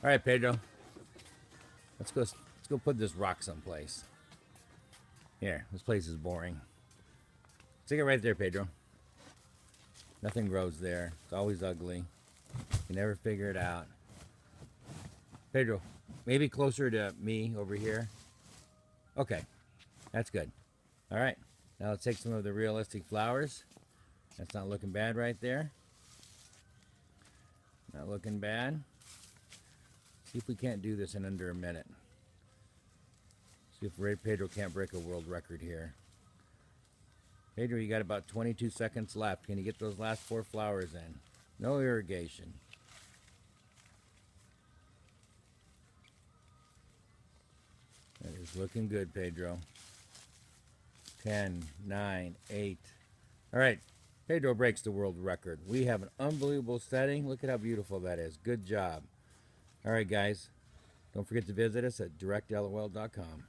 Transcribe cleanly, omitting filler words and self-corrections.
All right, Pedro. Let's go put this rock someplace. Here, this place is boring. Stick it right there, Pedro. Nothing grows there. It's always ugly. You never figure it out. Pedro, maybe closer to me over here. Okay, that's good. All right, now let's take some of the realistic flowers. That's not looking bad right there. Not looking bad. See if we can't do this in under a minute. See if Ray Pedro can't break a world record here. Pedro, you got about 22 seconds left. Can you get those last 4 flowers in? No irrigation. That is looking good, Pedro. 10, 9, 8. All right, Pedro breaks the world record. We have an unbelievable setting. Look at how beautiful that is. Good job. All right, guys. Don't forget to visit us at directlol.com.